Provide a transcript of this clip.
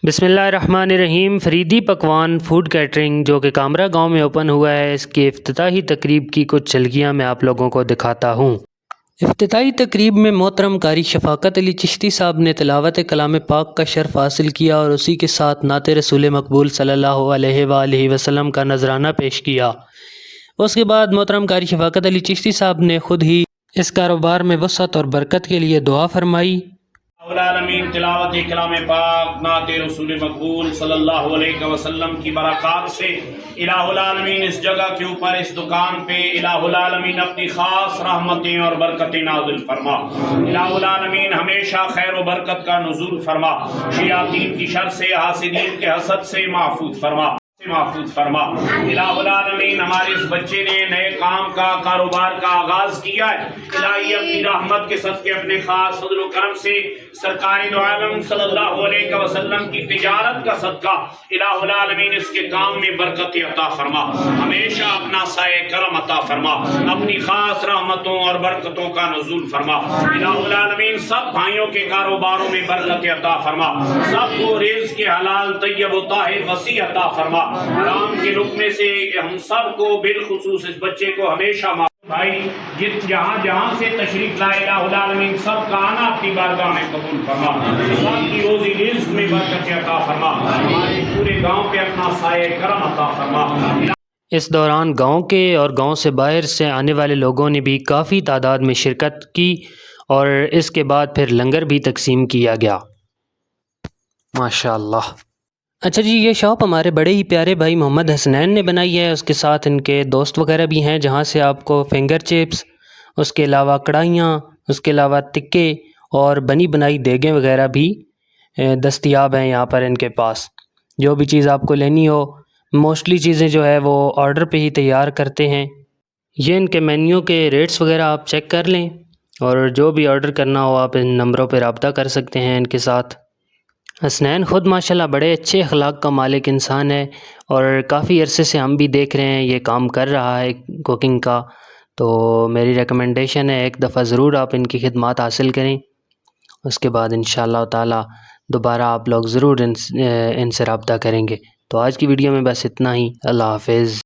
بسم اللہ الرحمن الرحیم۔ فریدی پکوان فوڈ کیٹرنگ جو کہ کامرا گاؤں میں اوپن ہوا ہے، اس کی افتتاحی تقریب کی کچھ جھلکیاں میں آپ لوگوں کو دکھاتا ہوں۔ افتتاحی تقریب میں محترم قاری شفاقت علی چشتی صاحب نے تلاوت کلام پاک کا شرف حاصل کیا اور اسی کے ساتھ نعت رسول مقبول صلی اللہ علیہ وآلہ وسلم کا نذرانہ پیش کیا۔ اس کے بعد محترم قاری شفاقت علی چشتی صاحب نے خود ہی اس کاروبار میں وسعت اور برکت کے لیے دعا فرمائی۔ العالمین تلاوت کلام پاک نعت رسول مقبول صلی اللہ علیہ وسلم کی برکات سے الہ العالمین اس جگہ کے اوپر اس دکان پہ الہ العالمین اپنی خاص رحمتیں اور برکتیں نازل فرما۔ الہ العالمین ہمیشہ خیر و برکت کا نزول فرما، شیاطین کی شر سے، حاسدین کے حسد سے محفوظ فرما۔ الہ العالمین ہمارے اس بچے نے نئے کام کا، کاروبار کا آغاز کیا ہے، الہی اپنی رحمت کے صدقے اپنے خاص فضل و کرم سے سرکار دو عالم صلی اللہ علیہ وسلم کی تجارت کا صدقہ الہ العالمین اس کے کام میں برکت عطا فرما، ہمیشہ اپنا سایہ کرم عطا فرما، اپنی خاص رحمتوں اور برکتوں کا نزول فرما۔ الہ العالمین سب بھائیوں کے کاروباروں میں برکت عطا فرما، سب کو رزق کے حلال طیب و طاہر وسیع عطا فرما، حرام کے لقمے سے ہم سب کو بالخصوص اس بچے کو ہمیشہ بھائی جہاں سے تشریف لائے الہ العالمین سب کا آنا اپنی بارگاہ میں قبول فرما، سب کی روزی رزق میں برکت عطا فرما، ہمارے پورے گاؤں پہ اپنا سایہ کرم عطا فرما۔ اس دوران گاؤں کے اور گاؤں سے باہر سے آنے والے لوگوں نے بھی کافی تعداد میں شرکت کی اور اس کے بعد پھر لنگر بھی تقسیم کیا گیا۔ ماشاءاللہ۔ اچھا جی، یہ شاپ ہمارے بڑے ہی پیارے بھائی محمد حسنین نے بنائی ہے، اس کے ساتھ ان کے دوست وغیرہ بھی ہیں، جہاں سے آپ کو فنگر چپس، اس کے علاوہ کڑھائیاں، اس کے علاوہ تکے اور بنی بنائی دیگیں وغیرہ بھی دستیاب ہیں یہاں پر ان کے پاس۔ جو بھی چیز آپ کو لینی ہو، موسٹلی چیزیں جو ہے وہ آرڈر پہ ہی تیار کرتے ہیں۔ یہ ان کے مینیو کے ریٹس وغیرہ آپ چیک کر لیں اور جو بھی آرڈر کرنا ہو آپ ان نمبروں پہ رابطہ کر سکتے ہیں ان کے ساتھ۔ حسنین خود ماشاءاللہ بڑے اچھے اخلاق کا مالک انسان ہے اور کافی عرصے سے ہم بھی دیکھ رہے ہیں یہ کام کر رہا ہے کوکنگ کا، تو میری ریکمنڈیشن ہے ایک دفعہ ضرور آپ ان کی خدمات حاصل کریں، اس کے بعد انشاءاللہ تعالی دوبارہ آپ لوگ ضرور ان سے رابطہ کریں گے۔ تو آج کی ویڈیو میں بس اتنا ہی، اللہ حافظ۔